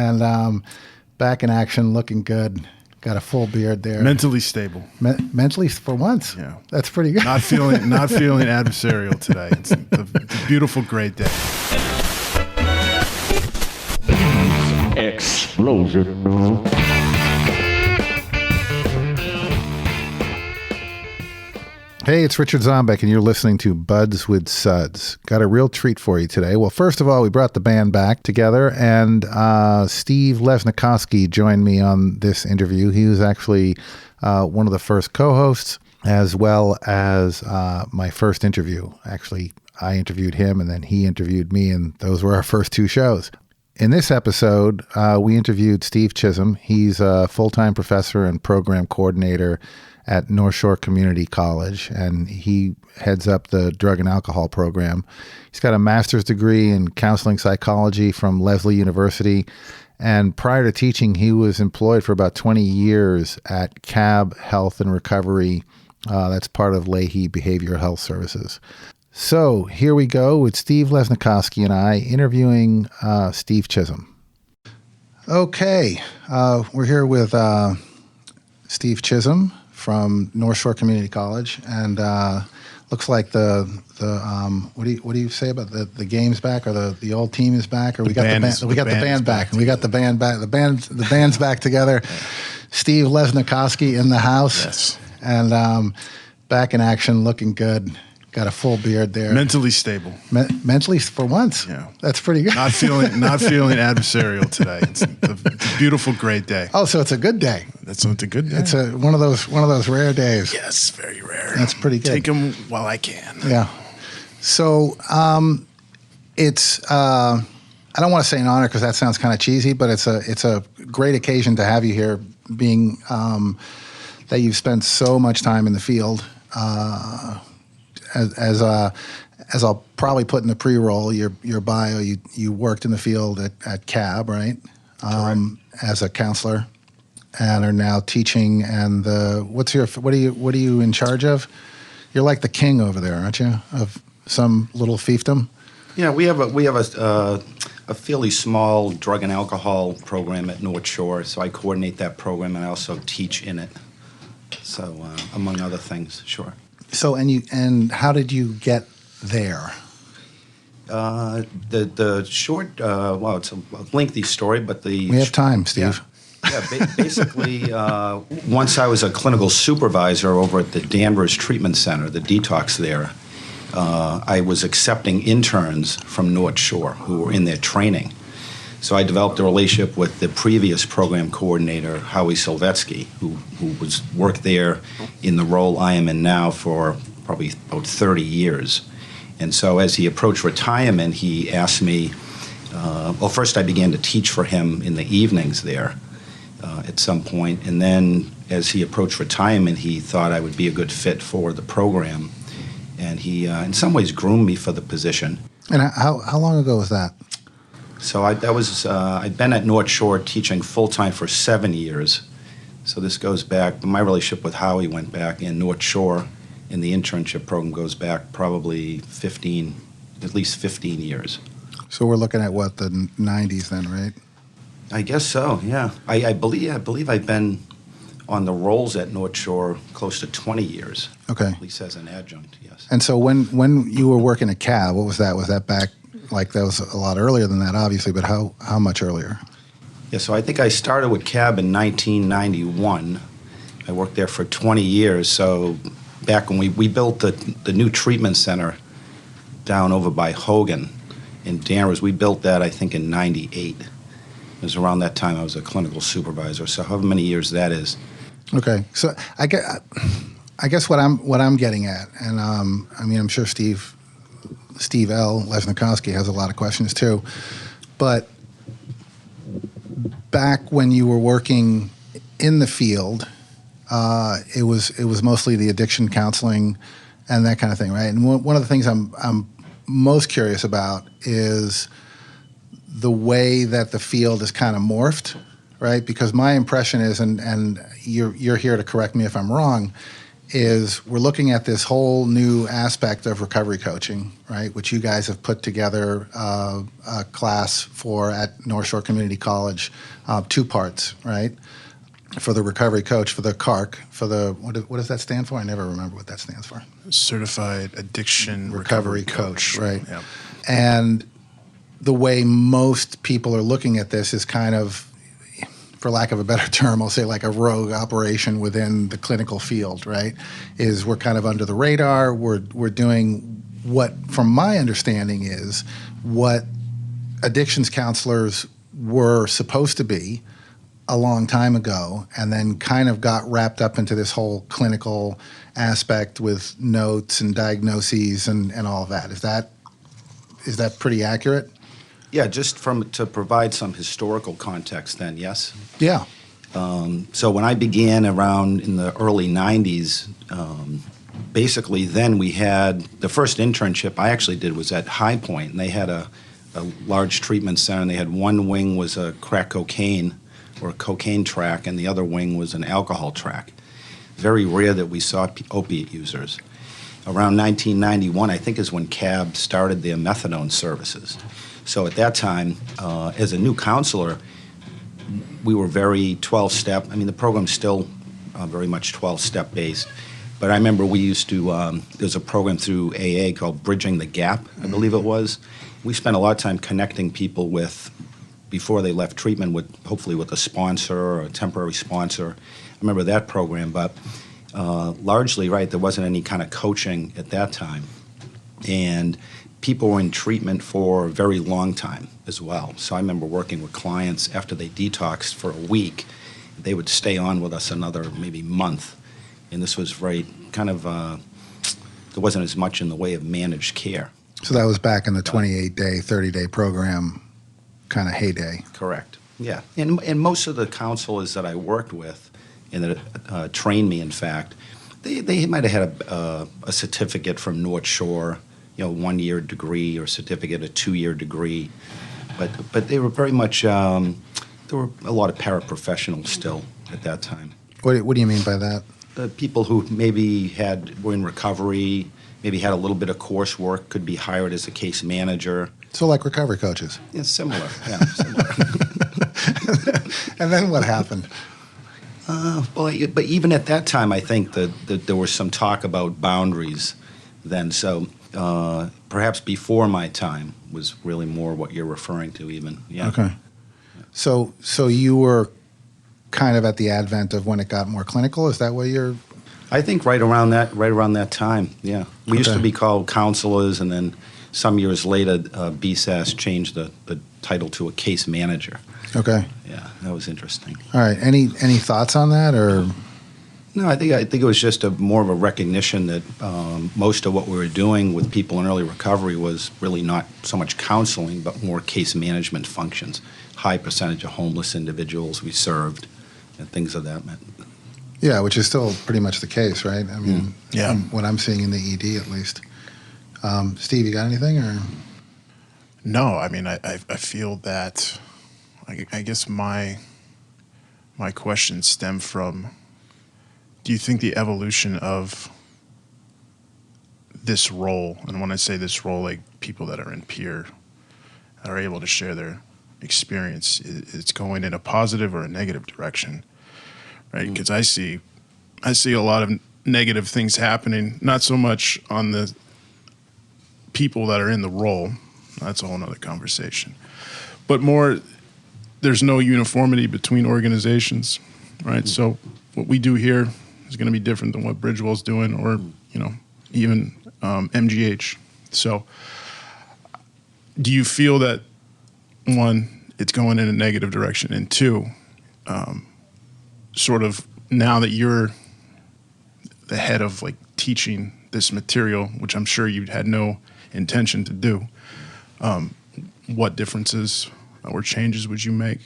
and back in action, looking good. Got a full beard there. Mentally stable. Mentally for once. Yeah, that's pretty good. Not feeling adversarial today. It's a beautiful, great day. Explosion. Hey, it's Richard Zombeck, and you're listening to Buds with Suds. Got a real treat for you today. Well, first of all, we brought the band back together, and Steve Lesnikoski joined me on this interview. He was actually one of the first co-hosts, as well as my first interview. Actually, I interviewed him, and then he interviewed me, and those were our first two shows. In this episode, we interviewed Steve Chisholm. He's a full-time professor and program coordinator at North Shore Community College, and he heads up the drug and alcohol program. He's got a master's degree in counseling psychology from Lesley University, and prior to teaching, he was employed for about 20 years at Lahey Health and Recovery. That's part of Lahey Behavioral Health Services. So here we go with Steve Lesnikoski and I interviewing Steve Chisholm. Okay, we're here with Steve Chisholm from North Shore Community College, and looks like the what do you say about the game's back, or the old team is back, or we got the band back, and we got the band back. The band's back together. Steve Lesnikoski in the house, yes, and back in action, looking good. Got a full beard there. Mentally stable. Mentally for once. Yeah, that's pretty good. Not feeling adversarial today. It's a beautiful, great day. Oh, so it's a good day. It's a good day. It's one of those rare days. Yes, very rare. That's pretty good. Take them while I can. Yeah. So it's I don't want to say an honor because that sounds kind of cheesy, but it's a great occasion to have you here, being that you've spent so much time in the field. As I'll probably put in the pre-roll, your bio, you worked in the field at CAB, right? As a counselor, and are now teaching. And what are you in charge of? You're like the king over there, aren't you? Of some little fiefdom. Yeah, we have a fairly small drug and alcohol program at North Shore, so I coordinate that program and I also teach in it. So among other things, sure. So and how did you get there? The short, well, it's a lengthy story, but we have time, Steve. Yeah, basically, once I was a clinical supervisor over at the Danvers Treatment Center, the detox there, I was accepting interns from North Shore who were in their training. So I developed a relationship with the previous program coordinator, Howie Silvetsky, who worked there in the role I am in now for probably about 30 years. And so as he approached retirement, he asked me, well, first I began to teach for him in the evenings there at some point. And then as he approached retirement, he thought I would be a good fit for the program. And he, in some ways, groomed me for the position. And how long ago was that? So I'd been at North Shore teaching full-time for 7 years. So this goes back, my relationship with Howie went back in North Shore, and the internship program goes back probably at least 15 years. So we're looking at what, the 90s then, right? I guess so, yeah. I believe I've been on the rolls at North Shore close to 20 years. Okay. At least as an adjunct, yes. And so when you were working at CAB, what was that? Was that back? Like that was a lot earlier than that, obviously, but how much earlier? Yeah, so I think I started with CAB in 1991. I worked there for 20 years. So back when we built the new treatment center down over by Hogan in Danvers, we built that, I think, in 98. It was around that time I was a clinical supervisor, so however many years that is. Okay, so I guess what I'm getting at, and I mean, I'm sure Steve L. Lesnikoski has a lot of questions too, but back when you were working in the field, it was mostly the addiction counseling and that kind of thing, right? And one of the things I'm most curious about is the way that the field is kind of morphed, right? Because my impression is, and you're here to correct me if I'm wrong, is we're looking at this whole new aspect of recovery coaching, right, which you guys have put together a class for at North Shore Community College, 2 parts, right, for the recovery coach, for the CARC, for the, what does that stand for? I never remember what that stands for. Certified Addiction Recovery Coach, right. Yep. And the way most people are looking at this is kind of, for lack of a better term, I'll say like a rogue operation within the clinical field, right? Is we're kind of under the radar. We're doing what, from my understanding, is what addictions counselors were supposed to be a long time ago, and then kind of got wrapped up into this whole clinical aspect with notes and diagnoses and all of that. Is that pretty accurate? Yeah, just to provide some historical context then, yes? Yeah. So when I began around in the early 90s, basically then we had, the first internship I actually did was at High Point, and they had a large treatment center, and they had one wing was a crack cocaine or a cocaine track, and the other wing was an alcohol track. Very rare that we saw opiate users. Around 1991, I think, is when CAB started their methadone services. So at that time, as a new counselor, we were very 12-step. I mean, the program's still very much 12-step based. But I remember we used to, there's a program through AA called Bridging the Gap, I believe it was. We spent a lot of time connecting people with, before they left treatment, hopefully with a sponsor or a temporary sponsor. I remember that program, but largely, right, there wasn't any kind of coaching at that time. And people were in treatment for a very long time as well. So I remember working with clients after they detoxed for a week. They would stay on with us another maybe month. And this was very kind of, there wasn't as much in the way of managed care. So that was back in the 28-day, 30-day program kind of heyday. Correct. Yeah. And most of the counselors that I worked with and that trained me, in fact, they might have had a certificate from North Shore, 1-year degree or certificate, a 2-year degree. But they were very much, there were a lot of paraprofessionals still at that time. What do you mean by that? People who maybe were in recovery, maybe had a little bit of coursework, could be hired as a case manager. So like recovery coaches? Yeah, similar. Yeah, similar. And then what happened? But even at that time, I think that there was some talk about boundaries then. So perhaps before my time was really more what you're referring to even. Yeah. Okay. So you were kind of at the advent of when it got more clinical? Is that what you're... I think right around that time, yeah. We used to be called counselors, and then some years later, BSAS changed the title to a case manager. Okay. Yeah, that was interesting. All right. Any thoughts on that, or? No, I think it was just more of a recognition that most of what we were doing with people in early recovery was really not so much counseling, but more case management functions. High percentage of homeless individuals we served, and things of that meant. Yeah, which is still pretty much the case, right? I mean, yeah. What I'm seeing in the ED, at least. Steve, you got anything, or? No, I mean, I feel that, I guess my questions stem from, do you think the evolution of this role, and when I say this role, like people that are in peer, are able to share their experience, it's going in a positive or a negative direction, right? Because I see a lot of negative things happening, not so much on the people that are in the role, that's a whole nother conversation, but more, there's no uniformity between organizations, right? So what we do here is going to be different than what Bridgewell's doing, or even MGH. So do you feel that, one, it's going in a negative direction, and two, sort of now that you're the head of like teaching this material, which I'm sure you had no intention to do, what differences or changes would you make?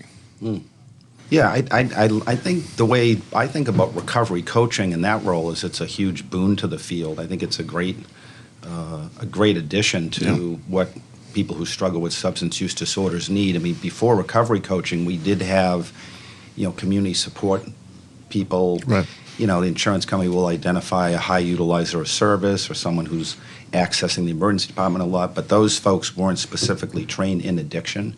Yeah, I think the way I think about recovery coaching in that role is it's a huge boon to the field. I think it's a great addition to what people who struggle with substance use disorders need. I mean, before recovery coaching, we did have, community support people, right, the insurance company will identify a high utilizer of service or someone who's accessing the emergency department a lot, but those folks weren't specifically trained in addiction.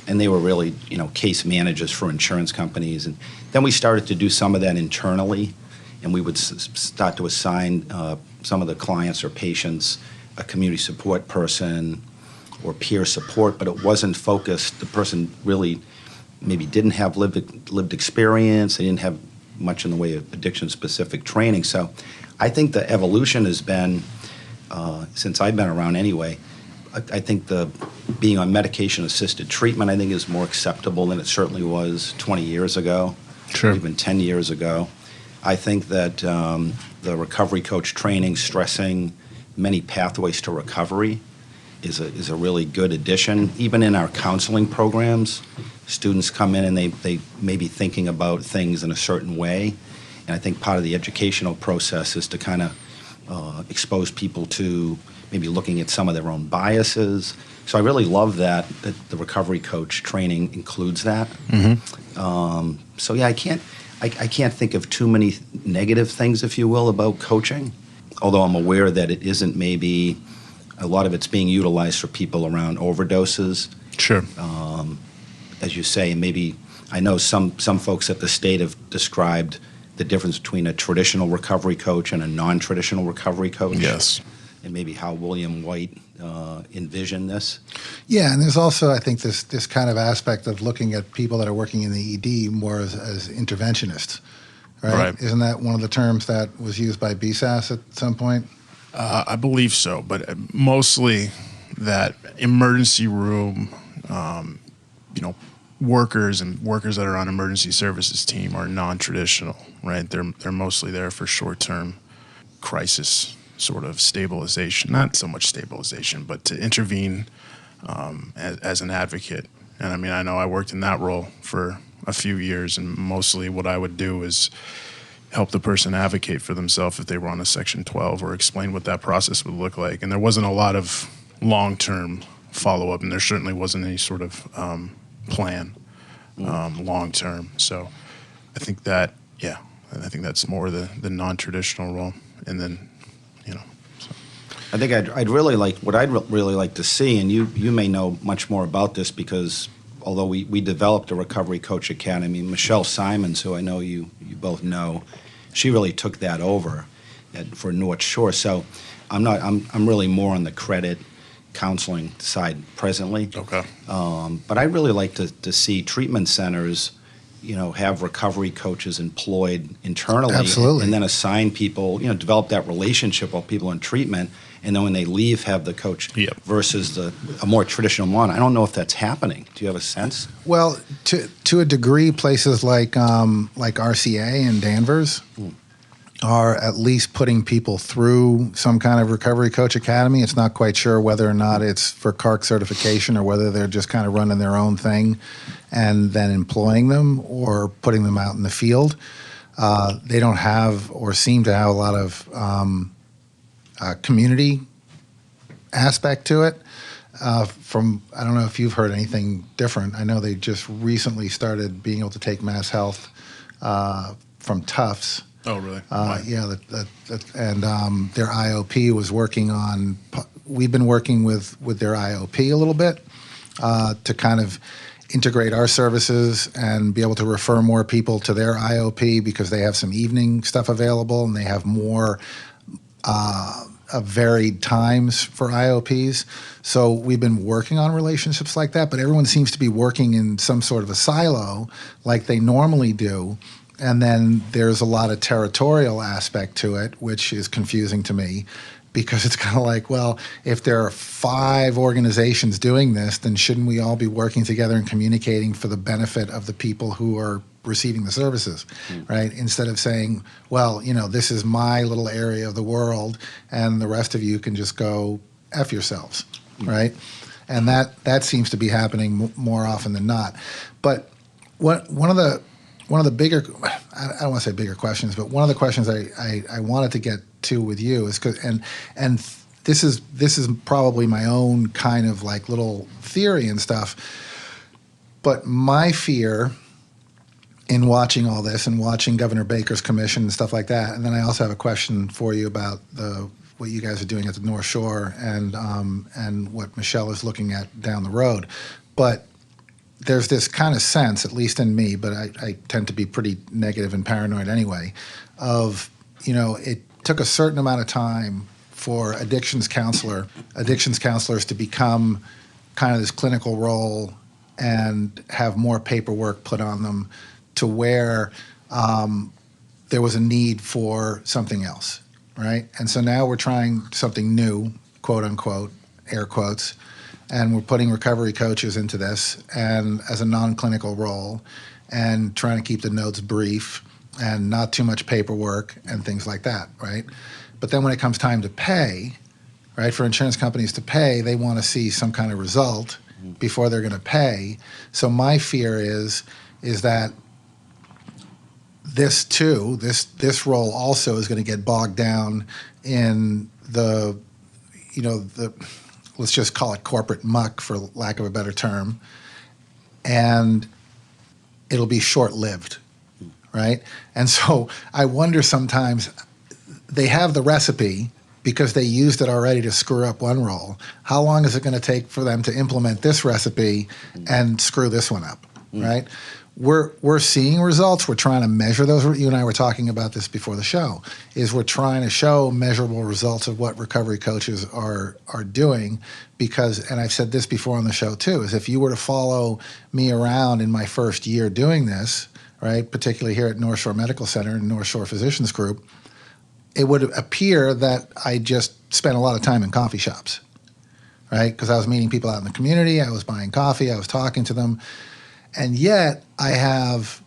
And they were really, case managers for insurance companies. And then we started to do some of that internally, and we would start to assign some of the clients or patients a community support person or peer support, but it wasn't focused. The person really maybe didn't have lived experience. They didn't have much in the way of addiction-specific training. So I think the evolution has been, since I've been around anyway, I think the being on medication-assisted treatment, I think, is more acceptable than it certainly was 20 years ago, Sure. even 10 years ago. I think that the recovery coach training, stressing many pathways to recovery, is a really good addition. Even in our counseling programs, students come in and they may be thinking about things in a certain way. And I think part of the educational process is to kind of expose people to maybe looking at some of their own biases. So I really love that the recovery coach training includes that. So yeah, I can't think of too many negative things, if you will, about coaching, although I'm aware that it isn't maybe, a lot of it's being utilized for people around overdoses. Sure. As you say, maybe I know some folks at the state have described the difference between a traditional recovery coach and a non-traditional recovery coach. Yes. And maybe how William White envisioned this. Yeah, and there's also, I think, this kind of aspect of looking at people that are working in the ED more as interventionists, right? Isn't that one of the terms that was used by BSAS at some point? I believe so, but mostly that emergency room, workers that are on emergency services team are non-traditional, right? They're mostly there for short-term crisis sort of stabilization, not so much stabilization, but to intervene as an advocate. And I mean, I know I worked in that role for a few years, and mostly what I would do is help the person advocate for themselves if they were on a Section 12, or explain what that process would look like. And there wasn't a lot of long-term follow-up, and there certainly wasn't any sort of plan long-term. So I think that, I think that's more the non-traditional role. And then, so. I think I'd really like to see, and you may know much more about this because although we developed a Recovery Coach Academy, Michelle Simons, who I know you both know, she really took that over for North Shore. So I'm really more on the credit counseling side presently. Okay. But I'd really like to see treatment centers, have recovery coaches employed internally. Absolutely. And then assign people, develop that relationship while people are in treatment, and then when they leave, have the coach versus a more traditional model. I don't know if that's happening. Do you have a sense? Well, to a degree, places like RCA and Danvers are at least putting people through some kind of recovery coach academy. It's not quite sure whether or not it's for CARC certification or whether they're just kind of running their own thing and then employing them or putting them out in the field. They don't have or seem to have a lot of community aspect to it. I don't know if you've heard anything different. I know they just recently started being able to take Mass Health from Tufts. Oh, really? Yeah, and their IOP was working on. We've been working with their IOP a little bit to kind of integrate our services and be able to refer more people to their IOP because they have some evening stuff available and they have more varied times for IOPs. So we've been working on relationships like that, but everyone seems to be working in some sort of a silo like they normally do. And then there's a lot of territorial aspect to it, which is confusing to me because it's kind of like, well, if there are 5 organizations doing this, then shouldn't we all be working together and communicating for the benefit of the people who are receiving the services, right? Instead of saying, well, this is my little area of the world and the rest of you can just go F yourselves, right? And that seems to be happening more often than not. But one of the bigger, I don't want to say bigger questions, but one of the questions I wanted to get to with you is and this is probably my own kind of like little theory and stuff, but my fear in watching all this and watching Governor Baker's commission and stuff like that. And then I also have a question for you about what you guys are doing at the North Shore and what Michelle is looking at down the road. But there's this kind of sense, at least in me, but I tend to be pretty negative and paranoid anyway, of, it took a certain amount of time for addictions counselors to become kind of this clinical role and have more paperwork put on them to where there was a need for something else, right? And so now we're trying something new, quote unquote, air quotes, and we're putting recovery coaches into this and as a non-clinical role and trying to keep the notes brief and not too much paperwork and things like that, right? But then when it comes time to pay, right, for insurance companies to pay, they want to see some kind of result before they're going to pay. So my fear is that this too, this role also is going to get bogged down in the let's just call it corporate muck, for lack of a better term, and it'll be short-lived, right? And so I wonder sometimes, they have the recipe because they used it already to screw up one role. How long is it going to take for them to implement this recipe and screw this one up, right? We're seeing results. We're trying to measure those. You and I were talking about this before the show, is we're trying to show measurable results of what recovery coaches are doing because, and I've said this before on the show too, is if you were to follow me around in my first year doing this, right, particularly here at North Shore Medical Center and North Shore Physicians Group, it would appear that I just spent a lot of time in coffee shops, right? Because I was meeting people out in the community, I was buying coffee, I was talking to them. And yet I have,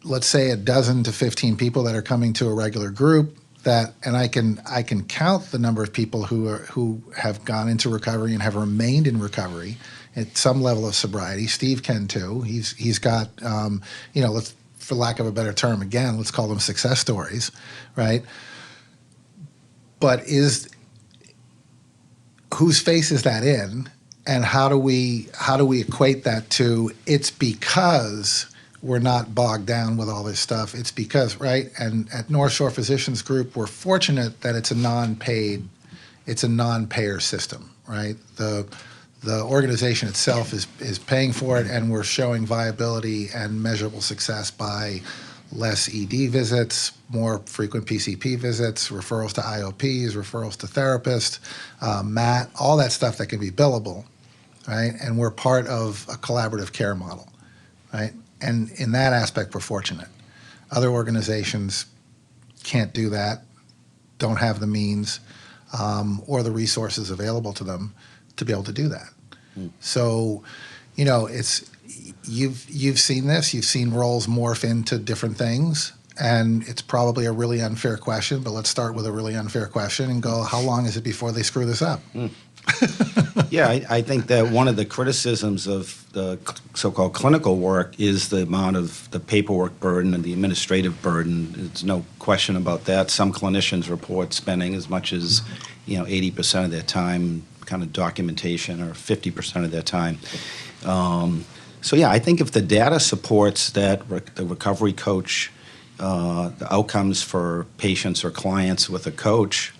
let's say a dozen to 15 people that are coming to a regular group and I can count the number of people who have gone into recovery and have remained in recovery at some level of sobriety. Steve can too. He's got, let's, for lack of a better term, again, let's call them success stories, right? But whose face is that in? And how do we equate that to it's because we're not bogged down with all this stuff. It's because, right? And at North Shore Physicians Group, we're fortunate that it's a non-payer system, right? The organization itself is paying for it, and we're showing viability and measurable success by less ED visits, more frequent PCP visits, referrals to IOPs, referrals to therapists, MAT, all that stuff that can be billable, right? And we're part of a collaborative care model, right? And in that aspect, we're fortunate. Other organizations can't do that, don't have the means or the resources available to them to be able to do that. So, it's you've seen this. You've seen roles morph into different things, and it's probably a really unfair question. But let's start with a really unfair question and go: how long is it before they screw this up? Yeah, I think that one of the criticisms of the so-called clinical work is the amount of the paperwork burden and the administrative burden. There's no question about that. Some clinicians report spending as much as 80% of their time kind of documentation, or 50% of their time. So yeah, I think if the data supports that the recovery coach, the outcomes for patients or clients with a coach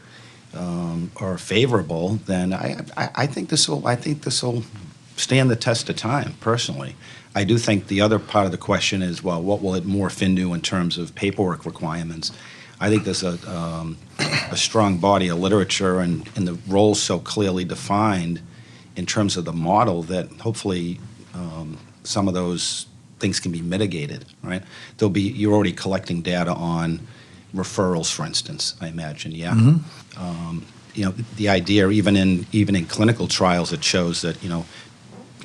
are favorable, then I think this will stand the test of time. Personally, I do think the other part of the question is, well, what will it morph into in terms of paperwork requirements? I think there's a strong body of literature and the roles so clearly defined in terms of the model that hopefully some of those things can be mitigated, right? You're already collecting data on referrals, for instance, I imagine, yeah? Mm-hmm. The idea, even in clinical trials, it shows that,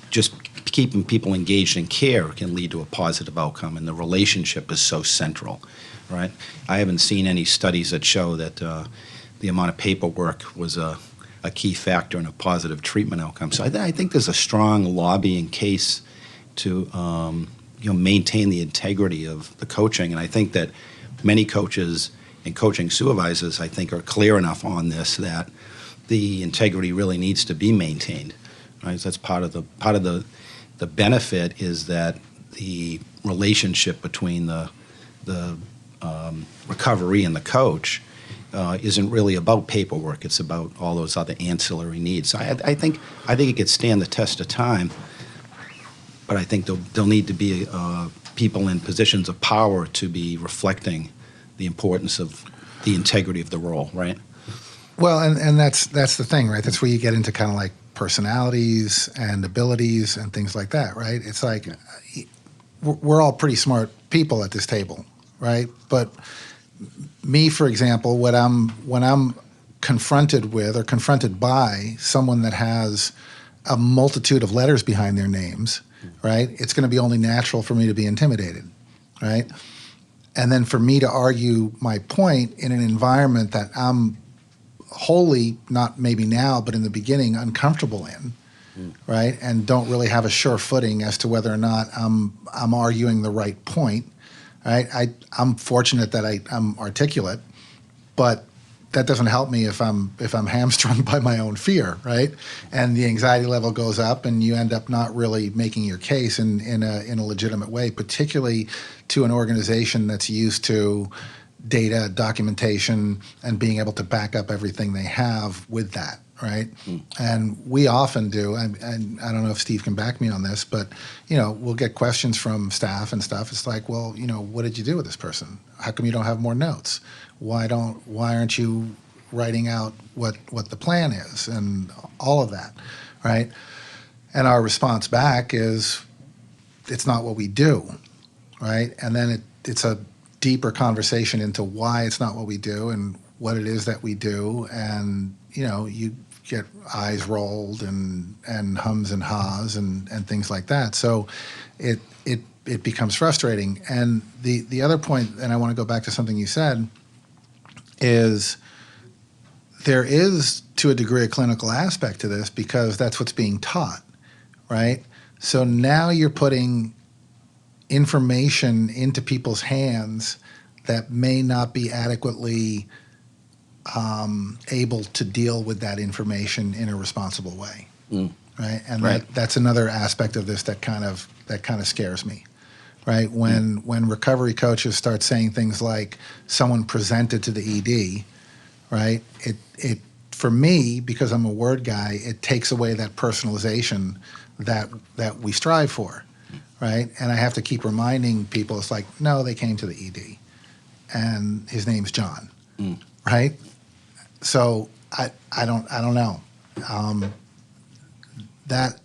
just keeping people engaged in care can lead to a positive outcome, and the relationship is so central, right? I haven't seen any studies that show that the amount of paperwork was a key factor in a positive treatment outcome. So I think there's a strong lobbying case to maintain the integrity of the coaching, and I think that many coaches and coaching supervisors, I think, are clear enough on this that the integrity really needs to be maintained. Right? So that's part of the benefit is that the relationship between the recovery and the coach isn't really about paperwork. It's about all those other ancillary needs. So I think it could stand the test of time, but I think there'll need to be people in positions of power to be reflecting the importance of the integrity of the role, right? Well, and that's the thing, right? That's where you get into kind of like personalities and abilities and things like that, right? It's like we're all pretty smart people at this table, right? But me, for example, when I'm confronted with or confronted by someone that has a multitude of letters behind their names, right? It's going to be only natural for me to be intimidated, right? And then for me to argue my point in an environment that I'm wholly, not maybe now, but in the beginning, uncomfortable in, right? And don't really have a sure footing as to whether or not I'm arguing the right point, right? I'm fortunate that I'm articulate, but that doesn't help me if I'm hamstrung by my own fear, right? And the anxiety level goes up, and you end up not really making your case in a legitimate way, particularly to an organization that's used to data, documentation, and being able to back up everything they have with that, right? And we often do, and I don't know if Steve can back me on this, but we'll get questions from staff and stuff. It's like, well, what did you do with this person? How come you don't have more notes? Why aren't you writing out what the plan is and all of that, right? And our response back is, it's not what we do, right? And then it's a deeper conversation into why it's not what we do and what it is that we do, and you get eyes rolled and hums and haws and things like that. So it becomes frustrating. And the other point, and I want to go back to something you said, is there is, to a degree, a clinical aspect to this because that's what's being taught, right? So now you're putting information into people's hands that may not be adequately able to deal with that information in a responsible way, right? And that's another aspect of this that kind of scares me, right? When recovery coaches start saying things like someone presented to the ED, right? It for me, because I'm a word guy, it takes away that personalization that we strive for, right? And I have to keep reminding people, it's like, no, they came to the ED, and his name's John, right? So I don't know. That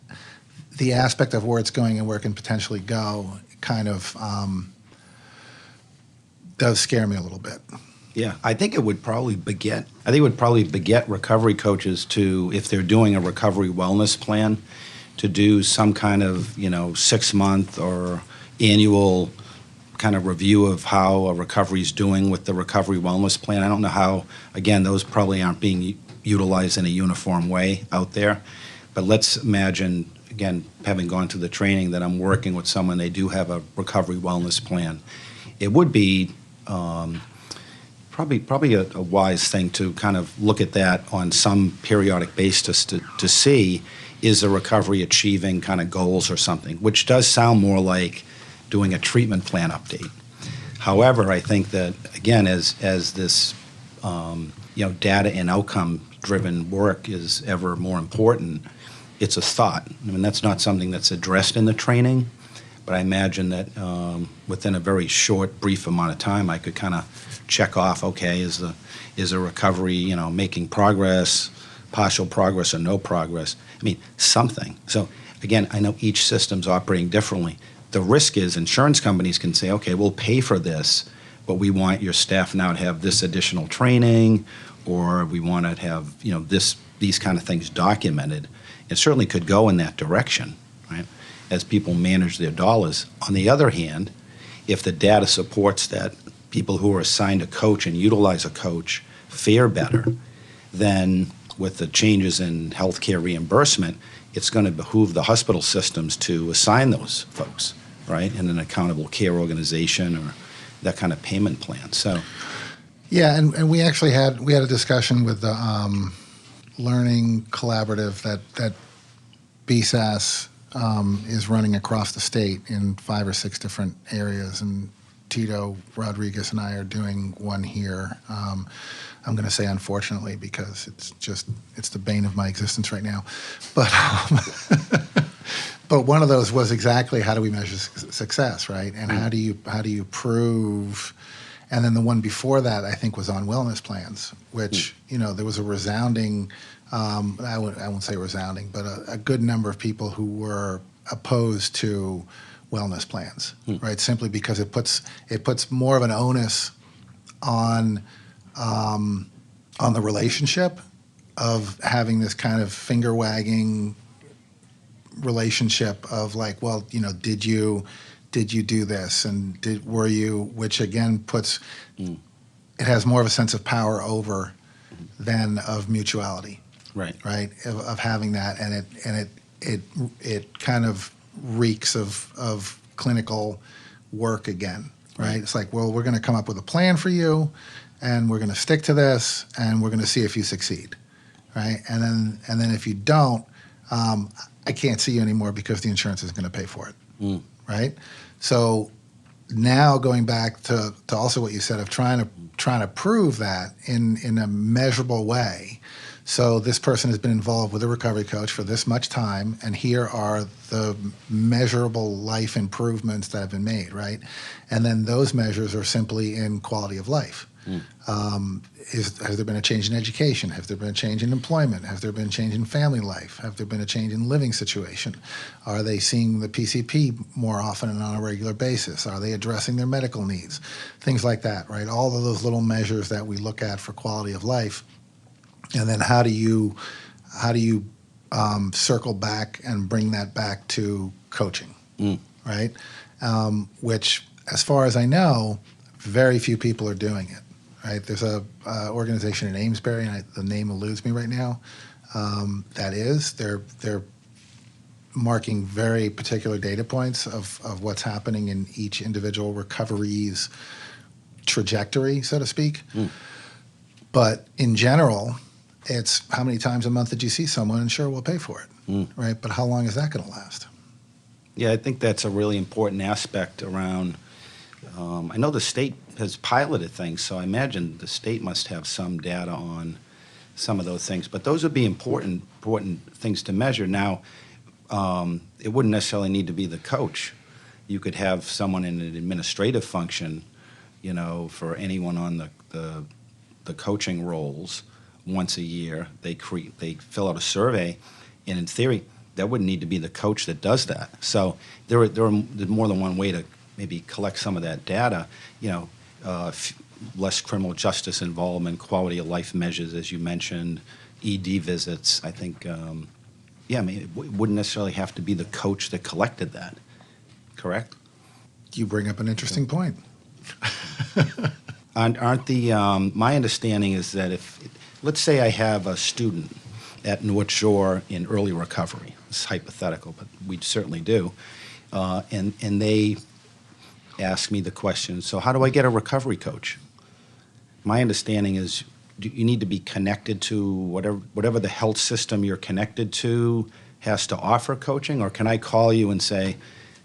the aspect of where it's going and where it can potentially go kind of does scare me a little bit. Yeah, I think it would probably beget recovery coaches to, if they're doing a recovery wellness plan, to do some kind of 6-month or annual kind of review of how a recovery is doing with the recovery wellness plan. I don't know how, again, those probably aren't being utilized in a uniform way out there. But let's imagine, again, having gone through the training, that I'm working with someone, they do have a recovery wellness plan. It would be probably a wise thing to kind of look at that on some periodic basis to see, is the recovery achieving kind of goals or something, which does sound more like doing a treatment plan update. However, I think that, again, as this data and outcome-driven work is ever more important, it's a thought. I mean, that's not something that's addressed in the training, but I imagine that within a very short, brief amount of time, I could kind of check off, okay, is the recovery, making progress, partial progress, or no progress? I mean, something. So, again, I know each system's operating differently. The risk is insurance companies can say, okay, we'll pay for this, but we want your staff now to have this additional training, or we want to have these kind of things documented. It certainly could go in that direction, right, as people manage their dollars. On the other hand, if the data supports that people who are assigned a coach and utilize a coach fare better, then with the changes in healthcare reimbursement, it's going to behoove the hospital systems to assign those folks, right, in an accountable care organization or that kind of payment plan. So, yeah, and we actually had a discussion with the learning collaborative that BSAS is running across the state in 5 or 6 different areas, and Tito Rodriguez and I are doing one here. I'm going to say unfortunately because it's the bane of my existence right now. But but one of those was exactly how do we measure success, right? And how do you prove? And then the one before that I think was on wellness plans, which there was a resounding. I won't say resounding, but a good number of people who were opposed to wellness plans, right? Simply because it puts more of an onus on the relationship of having this kind of finger wagging relationship of like, well, did you do this and were you, which again puts it has more of a sense of power over than of mutuality, right? Of having that, and it kind of reeks of clinical work again, right? It's like, well, we're going to come up with a plan for you, and we're going to stick to this, and we're going to see if you succeed, right? And then if you don't, I can't see you anymore because the insurance is going to pay for it, right? So now going back to also what you said of trying to prove that in a measurable way. So this person has been involved with a recovery coach for this much time, and here are the measurable life improvements that have been made, right? And then those measures are simply in quality of life. Has there been a change in education? Have there been a change in employment? Have there been a change in family life? Have there been a change in living situation? Are they seeing the PCP more often and on a regular basis? Are they addressing their medical needs? Things like that, right? All of those little measures that we look at for quality of life. And then how do you circle back and bring that back to coaching, right? Which, as far as I know, very few people are doing it, right? There's a organization in Amesbury, and the name eludes me right now. They're marking very particular data points of what's happening in each individual recovery's trajectory, so to speak. But in general, it's how many times a month did you see someone, and sure, we'll pay for it, right? But how long is that going to last? Yeah, I think that's a really important aspect around. I know the state has piloted things, so I imagine the state must have some data on some of those things. But those would be important things to measure. Now, it wouldn't necessarily need to be the coach. You could have someone in an administrative function, for anyone on the coaching roles. Once a year, they fill out a survey, and in theory, that wouldn't need to be the coach that does that. So there's more than one way to maybe collect some of that data. Less criminal justice involvement, quality of life measures, as you mentioned, ED visits. I think, it wouldn't necessarily have to be the coach that collected that. Correct? You bring up an interesting point. Aren't my understanding is that let's say I have a student at North Shore in early recovery. It's hypothetical, but we certainly do. And they ask me the question, so how do I get a recovery coach? My understanding is you need to be connected to whatever the health system you're connected to has to offer coaching, or can I call you and say,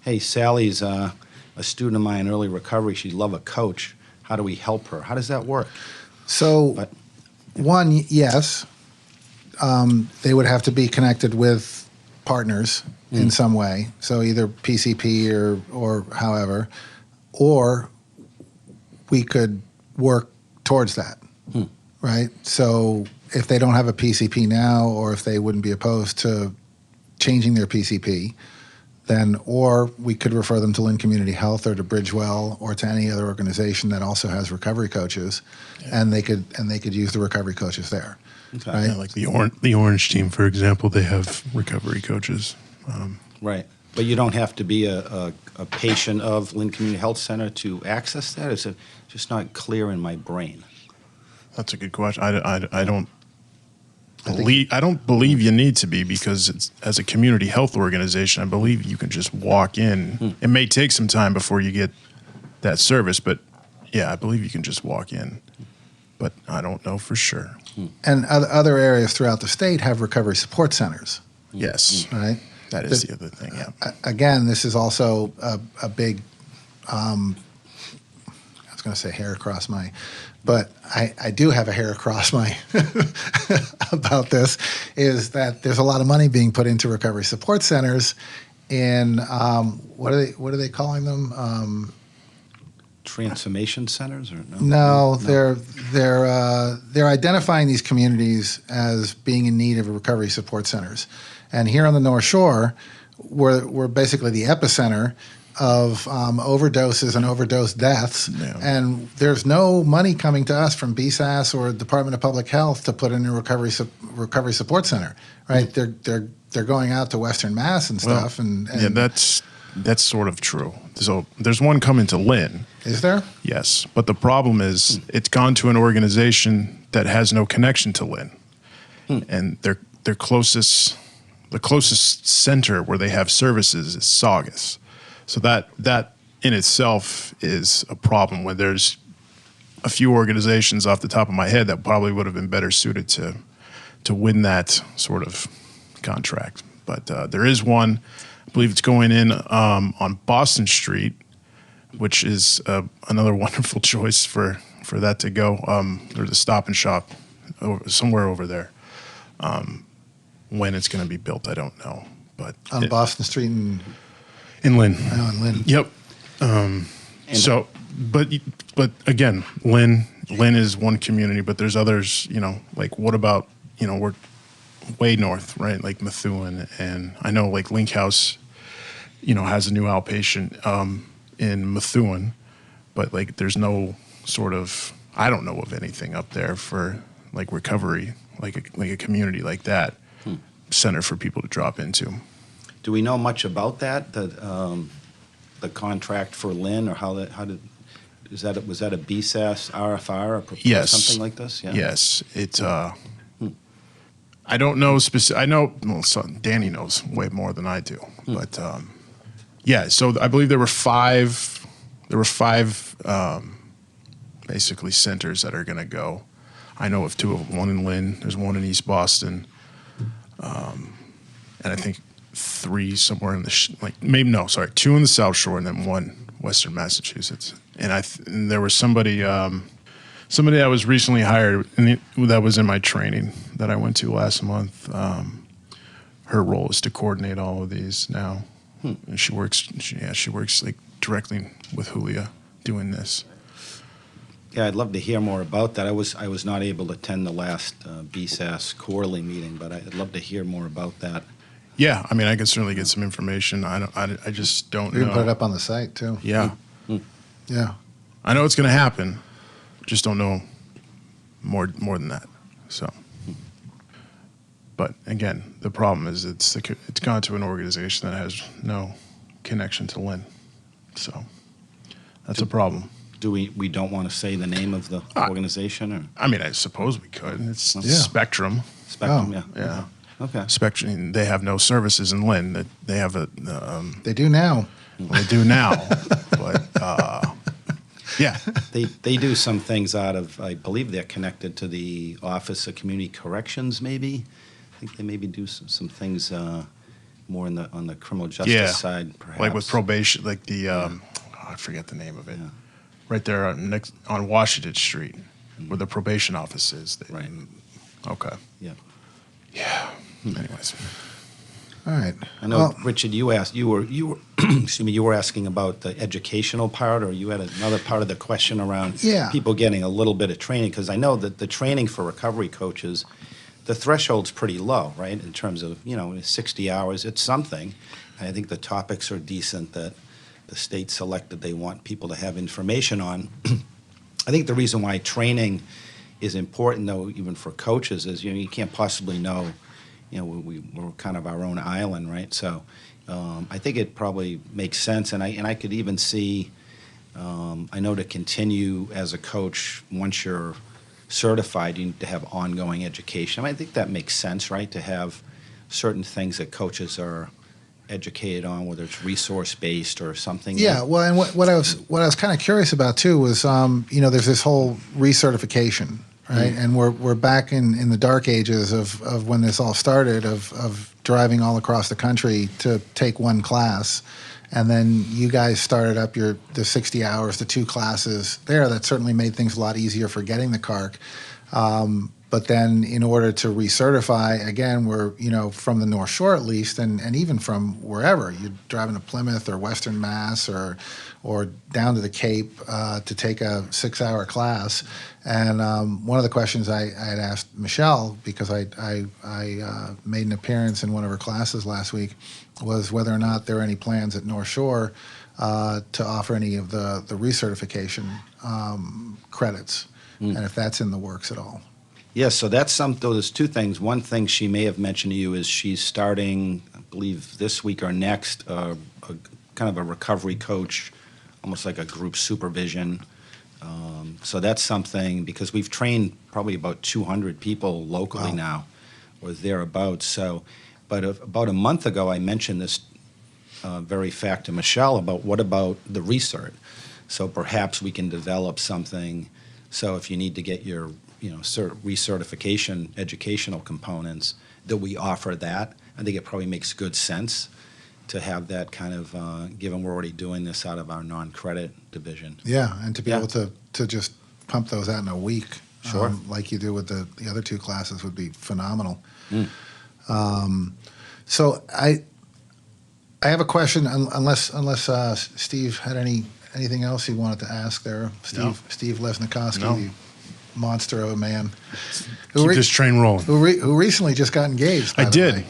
hey, Sally's a student of mine in early recovery. She'd love a coach. How do we help her? How does that work? So, one, yes, they would have to be connected with partners in some way. So either PCP or however, or we could work towards that, right? So if they don't have a PCP now, or if they wouldn't be opposed to changing their PCP, then, or we could refer them to Lynn Community Health or to Bridgewell or to any other organization that also has recovery coaches, and they could use the recovery coaches there. Okay. Right? Yeah, like the Orange team, for example, they have recovery coaches. Right, but you don't have to be a patient of Lynn Community Health Center to access that. It's just not clear in my brain. That's a good question. I don't believe you need to be, because as a community health organization, I believe you can just walk in. It may take some time before you get that service, but yeah, I believe you can just walk in. But I don't know for sure. And other areas throughout the state have recovery support centers. Yes. Right? That is the other thing, yeah. Again, this is also a big, I was going to say hair across my, but I do have a hair across my about this, is that there's a lot of money being put into recovery support centers in, what are they calling them? Transformation centers, or no? No, they're identifying these communities as being in need of recovery support centers, and here on the North Shore, we're basically the epicenter of overdoses and overdose deaths, and there's no money coming to us from BSAS or Department of Public Health to put in a recovery support center, right? They're going out to Western Mass and stuff, and yeah, that's sort of true. So there's one coming to Lynn. Is there? Yes, but the problem is it's gone to an organization that has no connection to Lynn, and the closest center where they have services is Saugus. So that in itself is a problem. When there's a few organizations off the top of my head that probably would have been better suited to win that sort of contract, but there is one. I believe it's going in on Boston Street, which is another wonderful choice for that to go. There's a Stop and Shop somewhere over there. When it's going to be built, I don't know. But on Boston Street in Lynn. Oh, in Lynn. Yep. So, but again, Lynn is one community, but there's others. Like what about we're way north, right? Like Methuen, and I know like Link House, has a new outpatient in Methuen, but like there's no sort of, I don't know of anything up there for like recovery, like a community like that center for people to drop into. Do we know much about that? The contract for Lynn, or was that a BSAS RFR or Yes. something like this? Yeah. Yes, it's. I don't know I know. Well, Danny knows way more than I do, but yeah. So I believe there were five. Basically centers that are going to go. I know of two of them. One in Lynn. There's one in East Boston, and I think three somewhere in the two in the South Shore, and then one Western Massachusetts. And there was somebody that was recently hired, and that was in my training that I went to last month. Her role is to coordinate all of these now, and she works like directly with Julia doing this. Yeah, I'd love to hear more about that. I was not able to attend the last BSAS quarterly meeting, but I'd love to hear more about that. Yeah, I mean, I can certainly get some information. I just don't know. You can put it up on the site too. Yeah. Yeah. I know it's going to happen. Just don't know more than that. So, but again, the problem is it's gone to an organization that has no connection to Lynn. So that's a problem. Do we don't want to say the name of the organization, or? I mean, I suppose we could. It's Spectrum. Spectrum, Oh. Yeah. Okay. Spectrum. They have no services in Lynn. They have a. They do now. Well, they do now, but yeah. They do some things out of, I believe they're connected to the Office of Community Corrections, maybe. I think they maybe do some things more on the criminal justice side, perhaps. Like with probation, like the I forget the name of it. Yeah. Right there on Washington Street, where the probation office is. Right. Okay. Yeah. Yeah. Anyways. All right. I know, Richard, you were excuse me, you were asking about the educational part, or you had another part of the question around people getting a little bit of training, because I know that the training for recovery coaches, the threshold's pretty low, right? In terms of, 60 hours, it's something. I think the topics are decent that the state selected they want people to have information on. I think the reason why training is important, though, even for coaches, is you can't possibly know. We're kind of our own island, right? So I think it probably makes sense, and I could even see. I know to continue as a coach, once you're certified, you need to have ongoing education. I think that makes sense, right? To have certain things that coaches are educated on, whether it's resource based or something. Yeah, well, and what I was kind of curious about too was, there's this whole recertification, right? And we're back in the dark ages of when this all started, of driving all across the country to take one class. And then you guys started up the 60 hours, the 2 classes there. That certainly made things a lot easier for getting the CARC. But then in order to recertify, again, we're, from the North Shore at least, and even from wherever, you're driving to Plymouth or Western Mass or down to the Cape to take a 6-hour class. And one of the questions I had asked Michelle, because I made an appearance in one of her classes last week, was whether or not there are any plans at North Shore to offer any of the recertification credits, and if that's in the works at all. Yes, so there's 2 things. One thing she may have mentioned to you is she's starting, I believe this week or next, a kind of a recovery coach, almost like a group supervision. So that's something, because we've trained probably about 200 people locally now, or thereabouts. So, but about a month ago, I mentioned this very fact to Michelle about what about the recert. So perhaps we can develop something. So if you need to get your recertification educational components, that we offer that. I think it probably makes good sense to have that kind of, given we're already doing this out of our non-credit division. Yeah, and to be able to just pump those out in a week, Sure. Like you do with the other 2 classes, would be phenomenal. So I have a question, unless Steve had anything else he wanted to ask there. Steve Lesnikoski, the monster of a man. Keep this train rolling. Who recently just got engaged. I did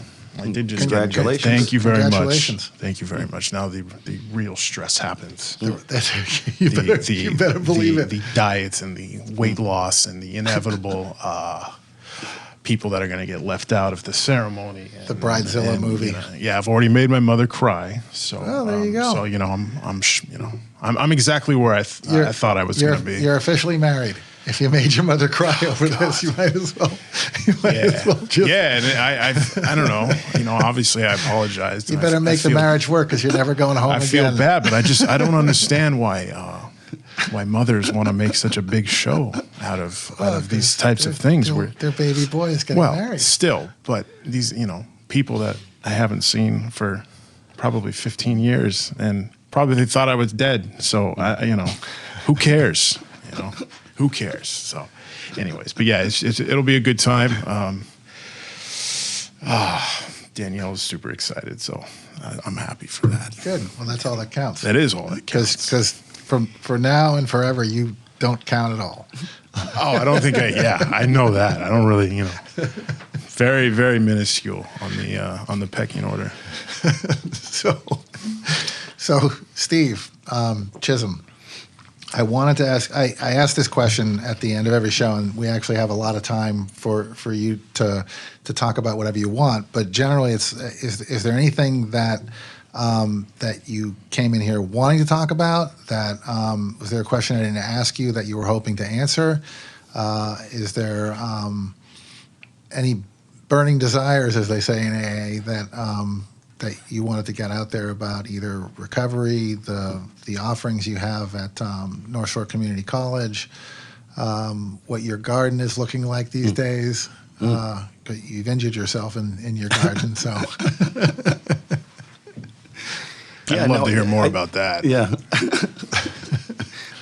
just Congratulations. Thank you very much. Congratulations. Thank you very much. Now the real stress happens. You better believe it. The diets and the weight loss and the inevitable people that are going to get left out of the ceremony. The Bridezilla movie. I've already made my mother cry. So there you go. So I'm exactly where I thought I was going to be. You're officially married. If you made your mother cry over this, you might as well. And I don't know. Obviously I apologized. You better make the marriage work, because you're never going home again. I feel bad, but I don't understand why mothers want to make such a big show out of these types of things. Their baby boy is getting married. Still, but these people that I haven't seen for probably 15 years, and probably they thought I was dead. So who cares? Who cares? So, anyways, but yeah, it'll be a good time. Danielle is super excited, so I'm happy for that. Good. Well, that's all that counts. That is all that counts. Because for now and forever, you don't count at all. Oh, I don't think I know that. I don't really, very, very minuscule on the pecking order. So Steve, Chisholm, I wanted to ask, I asked this question at the end of every show, and we actually have a lot of time for you to talk about whatever you want, but generally is there anything that you came in here wanting to talk about? Was there a question I didn't ask you that you were hoping to answer? Is there any burning desires, as they say in AA, that you wanted to get out there about either recovery, the offerings you have at North Shore Community College, what your garden is looking like these days? You've injured yourself in your garden, so. I'd love to hear more about that. Yeah.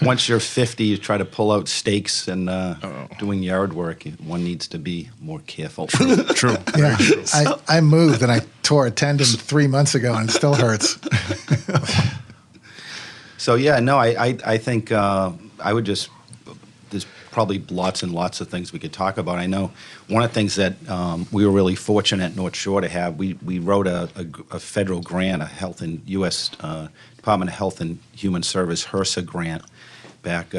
Once you're 50, you try to pull out stakes and doing yard work. One needs to be more careful. True. Yeah. True. I moved and I tore a tendon 3 months ago and it still hurts. So I think I would just. There's probably lots and lots of things we could talk about. I know one of the things that we were really fortunate at North Shore to have. We wrote a federal grant, a health and U.S. Department of Health and Human Service HRSA grant back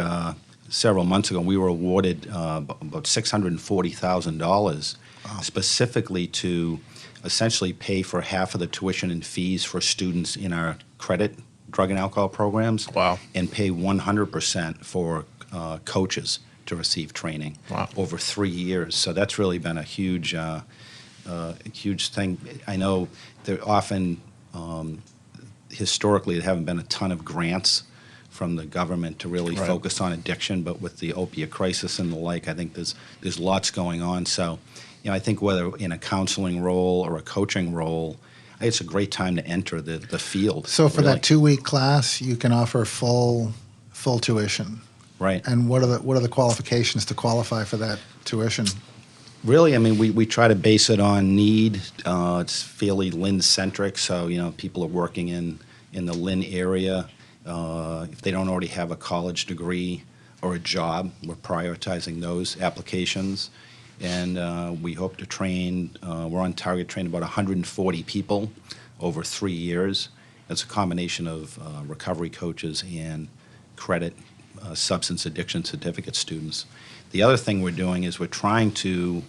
several months ago. We were awarded about $640,000 specifically to essentially pay for half of the tuition and fees for students in our credit drug and alcohol programs. Wow. And pay 100% for coaches to receive training over 3 years. So that's really been a huge thing. I know there often, historically, there haven't been a ton of grants from the government to really Right. focus on addiction, but with the opiate crisis and the like, I think there's lots going on. So, I think whether in a counseling role or a coaching role, I think it's a great time to enter the field. So for really. that 2-week class, you can offer full tuition. Right. And what are the qualifications to qualify for that tuition? Really, I mean, we try to base it on need. It's fairly Lynn-centric, so, people are working in the Lynn area. If they don't already have a college degree or a job, we're prioritizing those applications. And we hope to train, we're on target to train about 140 people over 3 years. It's a combination of recovery coaches and credit substance addiction certificate students. The other thing we're doing is we're trying to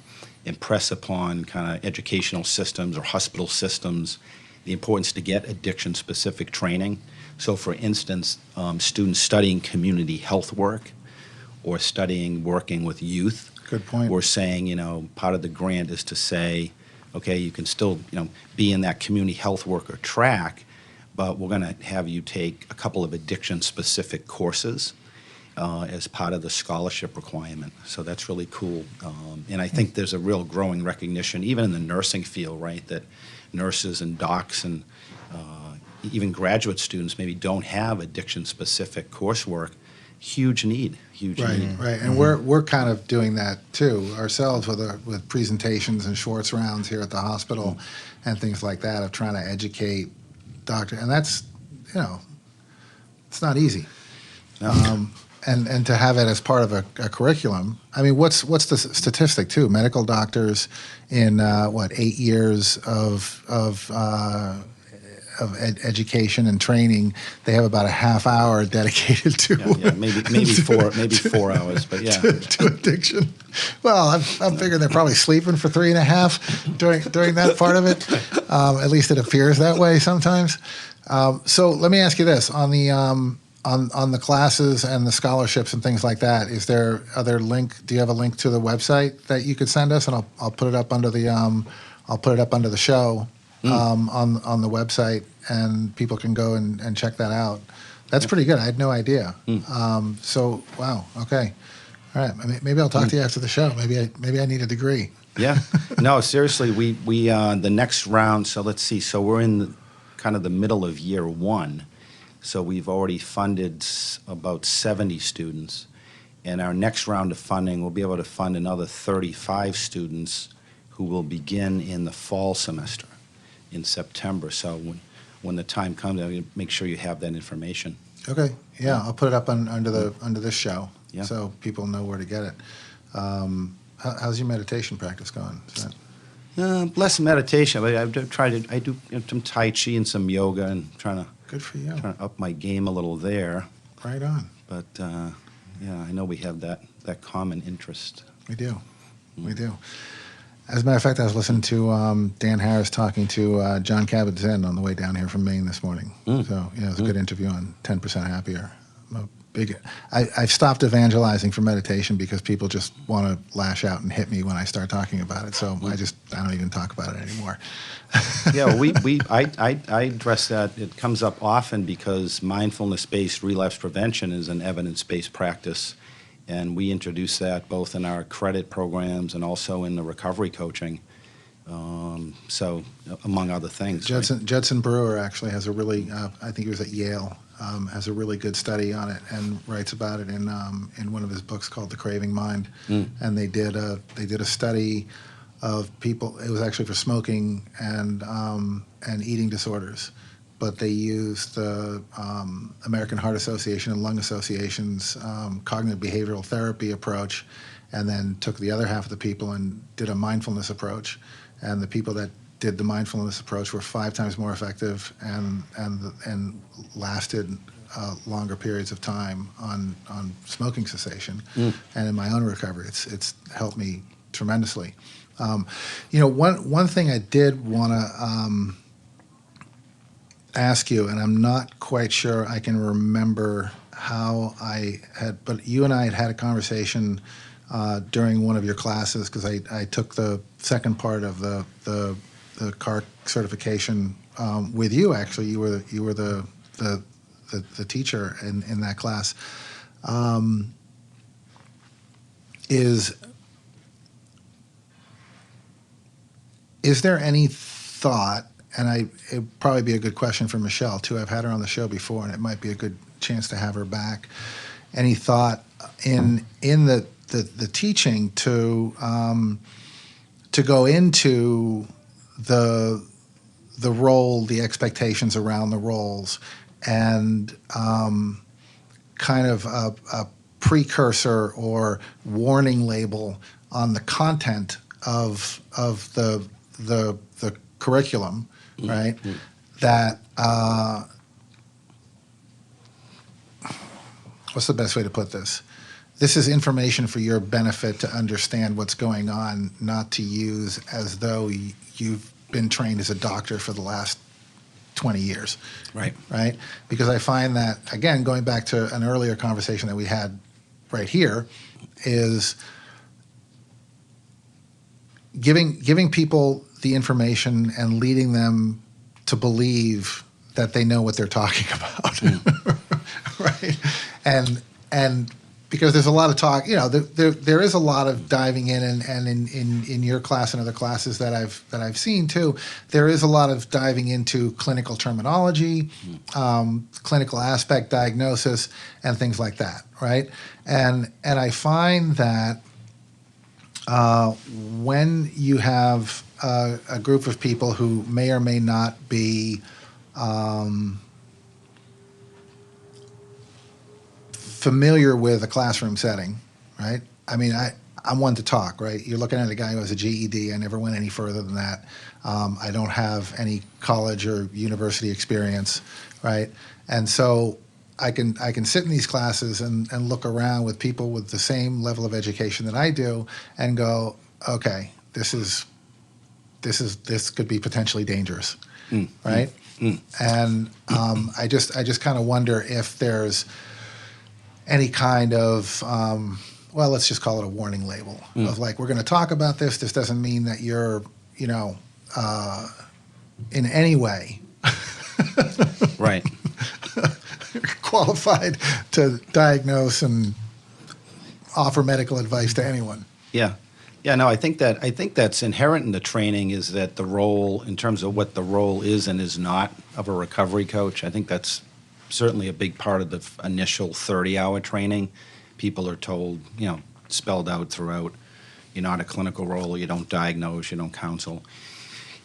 impress upon kind of educational systems or hospital systems the importance to get addiction-specific training. So, for instance, students studying community health work or studying working with youth. Good point. We're saying, part of the grant is to say, okay, you can still, be in that community health worker track, but we're going to have you take a couple of addiction-specific courses as part of the scholarship requirement. So that's really cool. And I think there's a real growing recognition, even in the nursing field, right, that nurses and docs and even graduate students maybe don't have addiction-specific coursework. Huge need. Right. And we're kind of doing that too ourselves with presentations and shorts rounds here at the hospital and things like that of trying to educate doctors. And that's, it's not easy. No. And to have it as part of a curriculum. I mean, what's the statistic too? Medical doctors in 8 years of education and training, they have about a half hour dedicated to maybe 4 hours, but yeah, to addiction. Well, I'm figuring they're probably sleeping for 3.5 during that part of it. At least it appears that way sometimes. So let me ask you this: on the classes and the scholarships and things like that, do you have a link to the website that you could send us, and I'll put it up under the show on the website, and people can go and check that out. That's pretty good. I had no idea. So wow, okay, all right. Maybe I'll talk to you after the show. Maybe I need a degree. Yeah. No, seriously, we the next round. So let's see. So we're in kind of the middle of year one. So we've already funded about 70 students, and our next round of funding, we'll be able to fund another 35 students who will begin in the fall semester in September. So when the time comes, I'll make sure you have that information. Okay, yeah, I'll put it up under this show, so people know where to get it. How's your meditation practice going? Is that... less meditation, but I do some Tai Chi and some yoga and trying to Good for you. up my game a little there. Right on. But I know we have that common interest. We do. We do. As a matter of fact, I was listening to Dan Harris talking to John Kabat-Zinn on the way down here from Maine this morning. So, it was a good interview on 10% Happier. I've stopped evangelizing for meditation because people just want to lash out and hit me when I start talking about it. So I don't even talk about it anymore. Yeah, I address that. It comes up often because mindfulness-based relapse prevention is an evidence-based practice, and we introduce that both in our credit programs and also in the recovery coaching. So, among other things. Judson Brewer actually has a really, I think he was at Yale, has a really good study on it and writes about it in one of his books called The Craving Mind. And they did a study of people. It was actually for smoking and eating disorders, but they used the American Heart Association and Lung Association's cognitive behavioral therapy approach, and then took the other half of the people and did a mindfulness approach. And the people that did the mindfulness approach were 5 times more effective and lasted longer periods of time on smoking cessation. And in my own recovery, it's helped me tremendously. One thing I did want to ask you, and I'm not quite sure I can remember how but you and I had a conversation during one of your classes, because I took the second part of the CARC certification with you. Actually, you were the the teacher in that class, is there any thought, and it'd probably be a good question for Michelle too. I've had her on the show before, and it might be a good chance to have her back. Any thought in the teaching to go into the role, the expectations around the roles, and kind of a precursor or warning label on the content of the curriculum, right? Mm-hmm. That what's the best way to put this? This is information for your benefit to understand what's going on, not to use as though you've been trained as a doctor for the last 20 years. Right. Right? Because I find that, again, going back to an earlier conversation that we had right here, is giving people the information and leading them to believe that they know what they're talking about. Right? And because there's a lot of talk, there is a lot of diving in, and in your class and other classes that I've seen too, there is a lot of diving into clinical terminology, clinical aspect diagnosis, and things like that, right? And I find that when you have a group of people who may or may not be familiar with a classroom setting, right? I mean, I'm one to talk, right? You're looking at a guy who has a GED. I never went any further than that. I don't have any college or university experience, right? And so I can sit in these classes and look around with people with the same level of education that I do and go, okay, this could be potentially dangerous, right? And I just kind of wonder if there's any kind of, well, let's just call it a warning label of like, we're going to talk about this. This doesn't mean that you're, in any way right. qualified to diagnose and offer medical advice to anyone. Yeah. Yeah, no, I think that's inherent in the training, is that the role, in terms of what the role is and is not of a recovery coach, I think that's certainly a big part of the initial 30-hour training. People are told, spelled out throughout, you're not a clinical role, you don't diagnose, you don't counsel.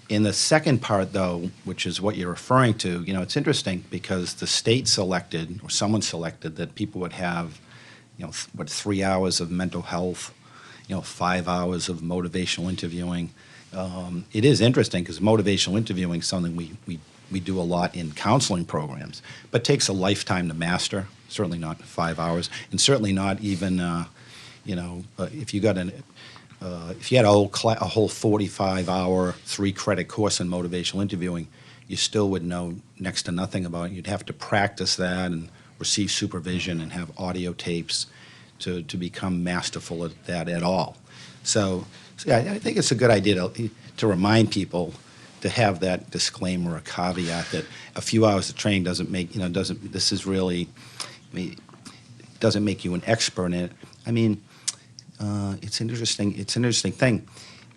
In the second part, though, which is what you're referring to, it's interesting because the state selected, or someone selected, that people would have, 3 hours of mental health, 5 hours of motivational interviewing. It is interesting because motivational interviewing is something we do a lot in counseling programs, but takes a lifetime to master. Certainly not 5 hours, and certainly not even, if you got if you had a whole 45-hour 3-credit course in motivational interviewing, you still would know next to nothing about it. You'd have to practice that and receive supervision and have audio tapes to become masterful at that at all. So yeah, I think it's a good idea to remind people to have that disclaimer, a caveat that a few hours of training doesn't make, this is really, doesn't make you an expert in it. I mean, it's an interesting thing.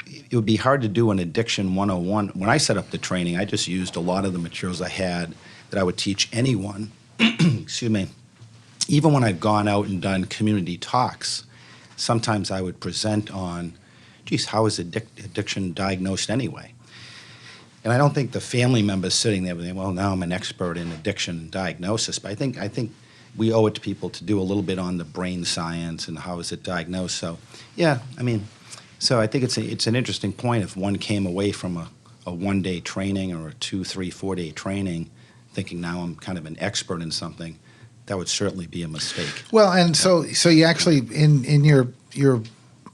It would be hard to do an addiction 101. When I set up the training, I just used a lot of the materials I had that I would teach anyone, excuse me. Even when I've gone out and done community talks, sometimes I would present on, how is addiction diagnosed anyway? And I don't think the family members sitting there saying, well, now I'm an expert in addiction diagnosis. But I think we owe it to people to do a little bit on the brain science and how is it diagnosed. So, yeah, so I think it's an interesting point. If one came away from a one-day training or a 2, 3, 4-day training thinking now I'm kind of an expert in something, that would certainly be a mistake. Well, and so you actually, in your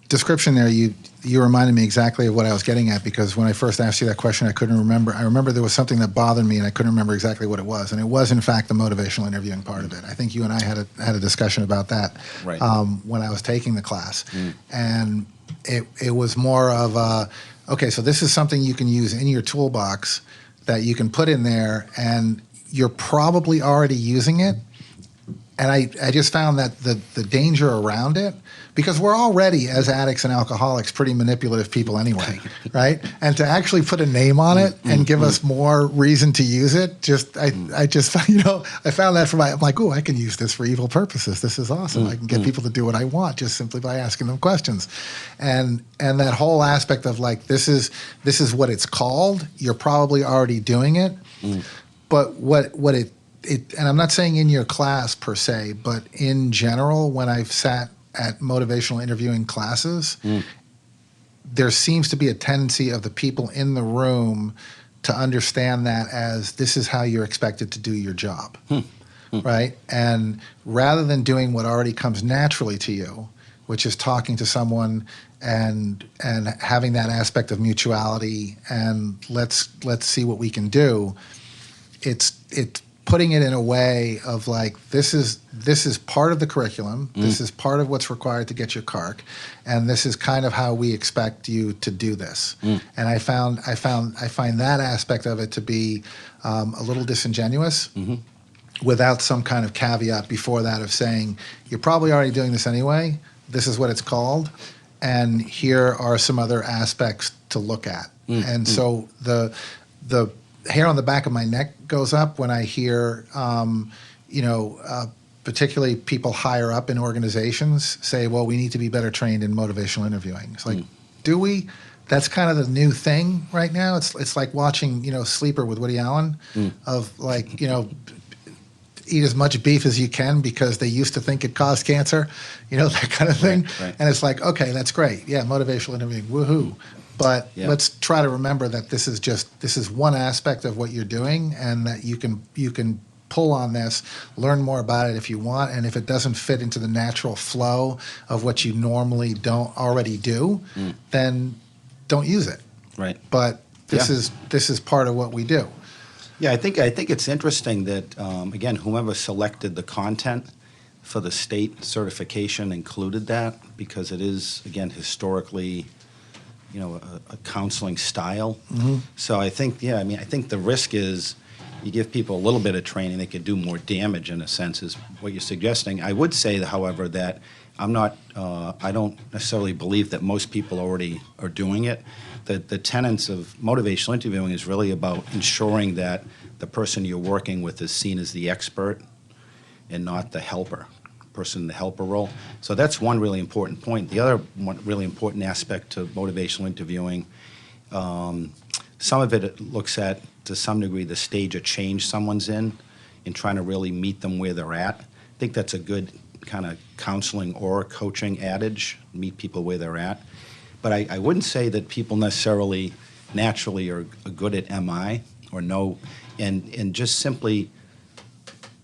description there, you reminded me exactly of what I was getting at, because when I first asked you that question, I couldn't remember. I remember there was something that bothered me, and I couldn't remember exactly what it was. And it was, in fact, the motivational interviewing part of it. I think you and I had a discussion about that right. When I was taking the class. And it was more of okay, so this is something you can use in your toolbox that you can put in there, and you're probably already using it. And I just found that the danger around it, because we're already, as addicts and alcoholics, pretty manipulative people anyway, right? And to actually put a name on it and give us more reason to use it, I just I found that I'm like, oh, I can use this for evil purposes. This is awesome. I can get people to do what I want just simply by asking them questions. And that whole aspect of like, this is what it's called. You're probably already doing it. But what it and I'm not saying in your class per se, but in general, when I've sat at motivational interviewing classes, there seems to be a tendency of the people in the room to understand that as this is how you're expected to do your job, right? And rather than doing what already comes naturally to you, which is talking to someone and having that aspect of mutuality and let's see what we can do, it's putting it in a way of like, this is part of the curriculum. This is part of what's required to get your CARC, and this is kind of how we expect you to do this. And I find that aspect of it to be a little disingenuous, without some kind of caveat before that of saying, you're probably already doing this anyway. This is what it's called, and here are some other aspects to look at. And so the hair on the back of my neck goes up when I hear, particularly people higher up in organizations say, well, we need to be better trained in motivational interviewing. It's like, do we? That's kind of the new thing right now. It's like watching, Sleeper with Woody Allen, of like, eat as much beef as you can because they used to think it caused cancer, that kind of thing. Right. And it's like, okay, that's great. Yeah, motivational interviewing, woohoo. But let's try to remember that this is one aspect of what you're doing, and that you can pull on this, learn more about it if you want, and if it doesn't fit into the natural flow of what you normally don't already do, then don't use it. Right. But this is part of what we do. Yeah, I think it's interesting that again, whomever selected the content for the state certification included that, because it is, again, historically, a counseling style. So I think, I think the risk is you give people a little bit of training, they could do more damage, in a sense, is what you're suggesting. I would say, however, that I don't necessarily believe that most people already are doing it. The tenets of motivational interviewing is really about ensuring that the person you're working with is seen as the expert and not the person in the helper role. So that's one really important point. The other one really important aspect to motivational interviewing, some of it looks at, to some degree, the stage of change someone's in trying to really meet them where they're at. I think that's a good kind of counseling or coaching adage, meet people where they're at. But I wouldn't say that people necessarily naturally are good at MI or know, and just simply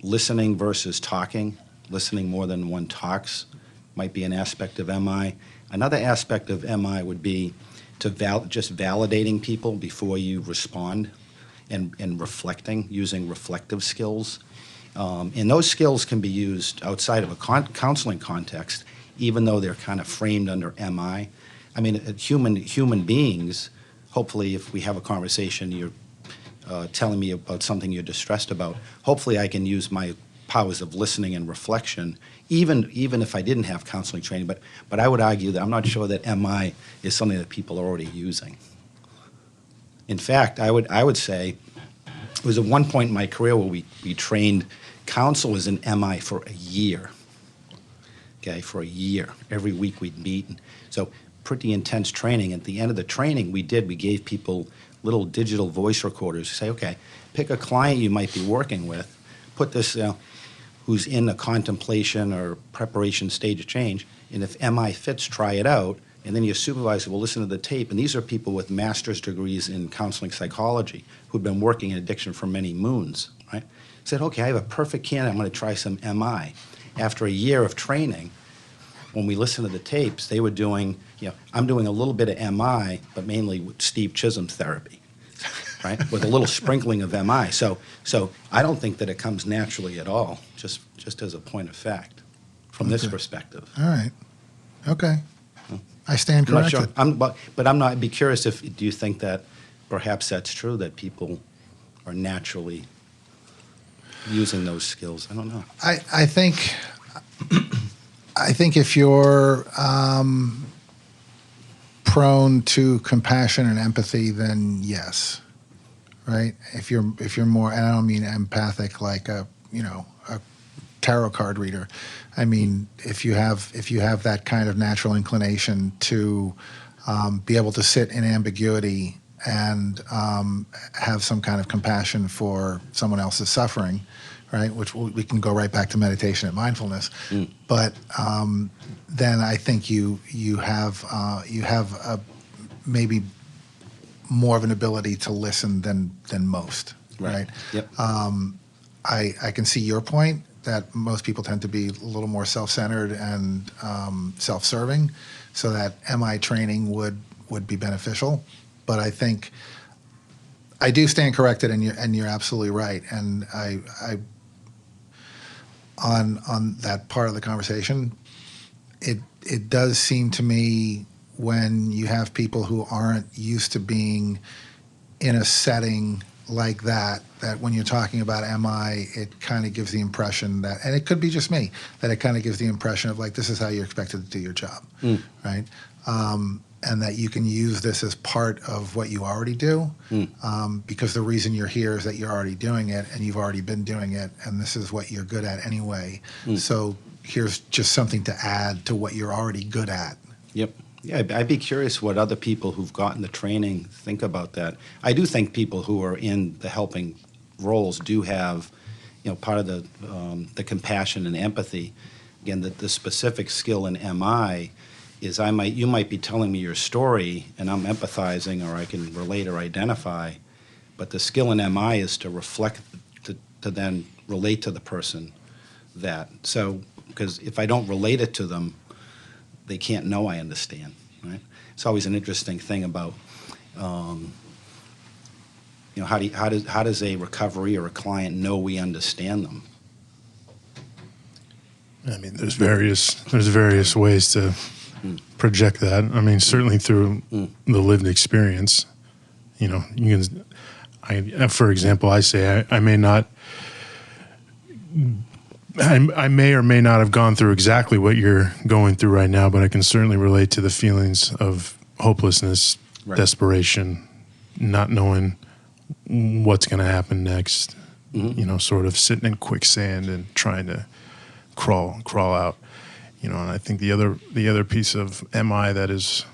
listening versus talking. Listening more than one talks might be an aspect of MI. Another aspect of MI would be to just validating people before you respond, and reflecting, using reflective skills. And those skills can be used outside of a counseling context, even though they're kind of framed under MI. I mean, human beings, hopefully if we have a conversation, you're telling me about something you're distressed about, hopefully I can use my powers of listening and reflection, even if I didn't have counseling training. But I would argue that I'm not sure that MI is something that people are already using. In fact, I would say it was at one point in my career where we trained counselors in MI for a year. Okay, for a year. Every week we'd meet. So pretty intense training. At the end of the training we gave people little digital voice recorders. Say, okay, pick a client you might be working with, put this, who's in a contemplation or preparation stage of change, and if MI fits, try it out, and then your supervisor will listen to the tape. And these are people with master's degrees in counseling psychology who've been working in addiction for many moons, right? Said, okay, I have a perfect candidate, I'm going to try some MI. After a year of training, when we listened to the tapes, they were doing, I'm doing a little bit of MI, but mainly with Steve Chisholm's therapy, right? With a little sprinkling of MI. So I don't think that it comes naturally at all, just as a point of fact, from this perspective. All right. Okay. I stand corrected. I'm not sure. But I'd be curious do you think that perhaps that's true, that people are naturally using those skills. I don't know. I think if you're prone to compassion and empathy, then yes, right? If you're more, and I don't mean empathic like a tarot card reader. I mean, if you have that kind of natural inclination to be able to sit in ambiguity and have some kind of compassion for someone else's suffering, right? Which we can go right back to meditation and mindfulness. But then I think you have maybe more of an ability to listen than most, right? Yep. I can see your point that most people tend to be a little more self-centered and self-serving, so that MI training would be beneficial. But I think I do stand corrected, and you're absolutely right. And I on that part of the conversation, it does seem to me, when you have people who aren't used to being in a setting like that when you're talking about MI, it kind of gives the impression that, and it could be just me, that it kind of gives the impression of like, this is how you're expected to do your job, right? And that you can use this as part of what you already do, because the reason you're here is that you're already doing it, and you've already been doing it, and this is what you're good at anyway. So here's just something to add to what you're already good at. Yep. Yeah, I'd be curious what other people who've gotten the training think about that. I do think people who are in the helping roles do have, part of the compassion and empathy. Again, the specific skill in MI is you might be telling me your story and I'm empathizing, or I can relate or identify, but the skill in MI is to reflect, to then relate to the person that. So, because if I don't relate it to them, they can't know I understand, right? It's always an interesting thing about, how does a recovery or a client know we understand them? I mean, there's various ways to project that. I mean, certainly through the lived experience. You can. For example, I say I may not. I may or may not have gone through exactly what you're going through right now, but I can certainly relate to the feelings of hopelessness, desperation, not knowing what's going to happen next. Sort of sitting in quicksand and trying to crawl out. And I think the other piece of MI that is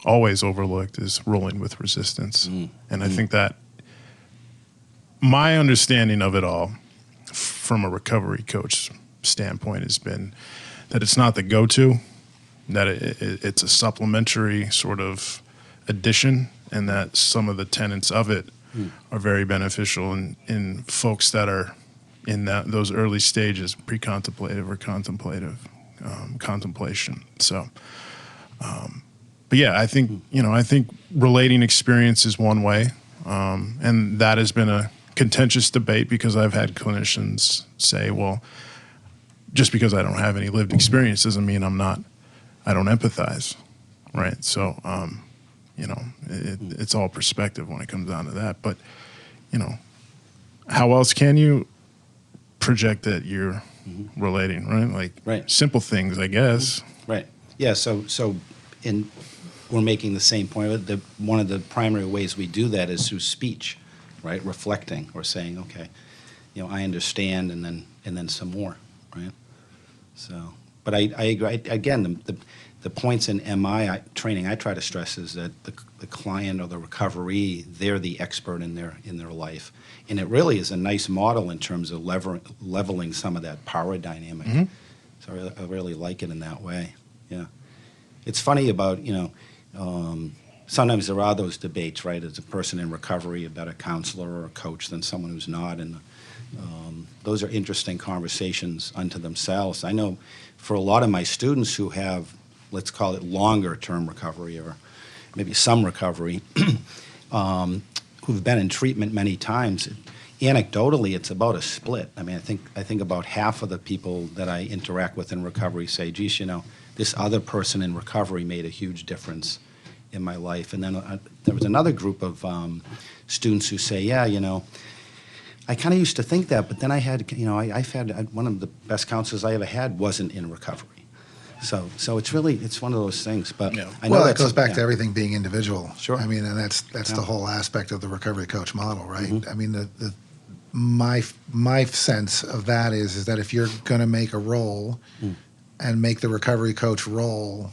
always overlooked is rolling with resistance. And I think that my understanding of it all, from a recovery coach standpoint, has been that it's not the go-to, that it's a supplementary sort of addition, and that some of the tenets of it are very beneficial in folks that are in those early stages, pre-contemplative or contemplative contemplation. So, but yeah, I think relating experience is one way, and that has been a contentious debate, because I've had clinicians say, well, just because I don't have any lived experience doesn't mean I don't empathize, right? So, it's all perspective when it comes down to that. But, how else can you project that you're relating, right? Like simple things, I guess. Right. Yeah. So we're making the same point. One of the primary ways we do that is through speech. Right, reflecting or saying, okay, I understand, and then some more, right? So, but I agree. Again, the points in MI training I try to stress is that the client or the recovery, they're the expert in their life, and it really is a nice model in terms of leveling some of that power dynamic. So I really like it in that way. Yeah, it's funny about sometimes there are those debates, right? As a person in recovery, a better counselor or a coach than someone who's not, and those are interesting conversations unto themselves. I know for a lot of my students who have, let's call it longer-term recovery, or maybe some recovery, who've been in treatment many times, anecdotally, it's about a split. I mean, I think about half of the people that I interact with in recovery say, geez, this other person in recovery made a huge difference in my life. And then there was another group of students who say, yeah, I kind of used to think that, but then I had, I've had one of the best counselors I ever had wasn't in recovery. So it's one of those things. But Yeah. I know Well, that that's- goes back yeah. to everything being individual. Sure. I mean, and that's Yeah. the whole aspect of the recovery coach model, right? Mhm. I mean, my sense of that is that if you're going to make a role and make the recovery coach role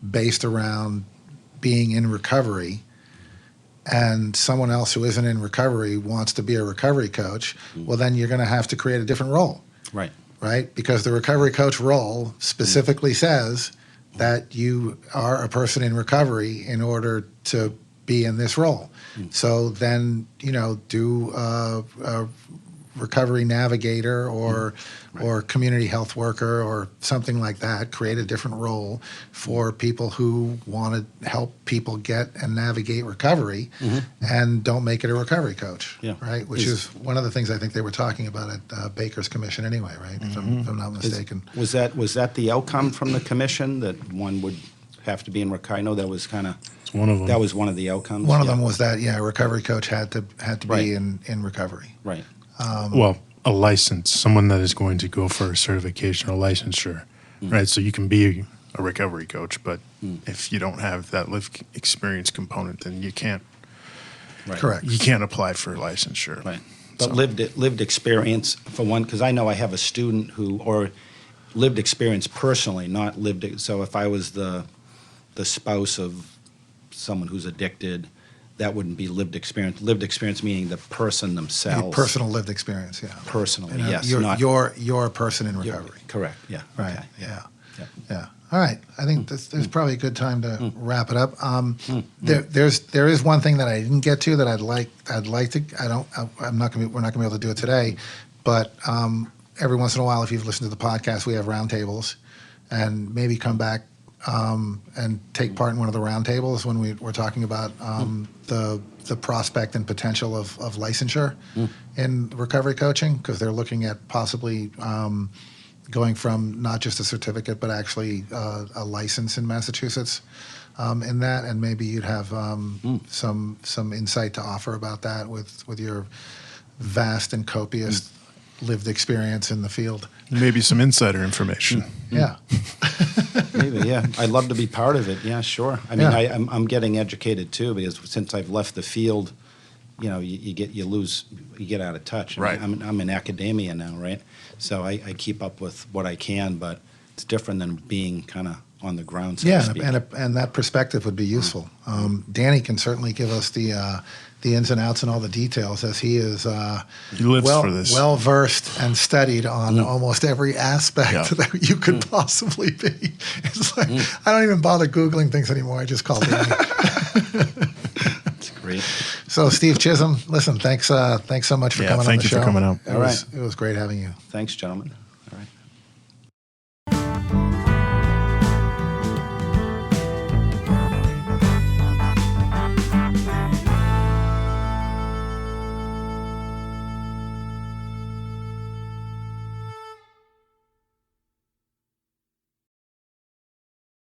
based around being in recovery, and someone else who isn't in recovery wants to be a recovery coach, well, then you're going to have to create a different role. Right. Right? Because the recovery coach role specifically says that you are a person in recovery in order to be in this role. So then, do a recovery navigator or community health worker or something like that, create a different role for people who want to help people get and navigate recovery and don't make it a recovery coach, Yeah. right? Which is one of the things I think they were talking about at Baker's Commission anyway, right? If I'm not mistaken. Was that the outcome from the commission, that one would have to be in recovery? I know that was kind of It's one of them. that was one of the outcomes. One of yeah. them was that, a recovery coach had to Right. be in recovery. Right. Well, a license, someone that is going to go for a certification or licensure, right? So you can be a recovery coach, but if you don't have that lived experience component, then you can't Right. Correct. apply for licensure. Right. But So- lived experience, for one, because I know I have a student or lived experience personally, not lived. So if I was the spouse of someone who's addicted, that wouldn't be lived experience. Lived experience meaning the person themselves. Personal lived experience, yeah. Personally, yes. You're, not you're a person in you're- recovery. Correct. Yeah. Right. Okay. Yeah. Yeah. Yeah. All right. I think there's probably a good time to wrap it up. There is one thing that I didn't get to that I'd like to. We're not going to be able to do it today, but every once in a while, if you've listened to the podcast, we have roundtables, and maybe come back and take part in one of the roundtables when we're talking about the prospect and potential of licensure in recovery coaching, because they're looking at possibly going from not just a certificate but actually a license in Massachusetts in that, and maybe you'd have some insight to offer about that with your vast and copious lived experience in the field. Maybe some insider information. Yeah. Maybe, yeah. I'd love to be part of it. Yeah, sure. I mean, Yeah. I'm getting educated too, because since I've left the field, you get out of touch. I mean, Right. I'm in academia now, right? So I keep up with what I can, but it's different than being kind of on the ground. So to Yeah, speak. and that perspective would be useful. Danny can certainly give us the ins and outs and all the details, as he is He lives for this. well versed and studied on almost every aspect Yeah. that you could possibly be. It's like I don't even bother Googling things anymore. I just call Danny. It's great. So, Steve Chisholm, listen, thanks so much for Yeah, coming on thank the you show. for coming out. It was great having you. Thanks, gentlemen.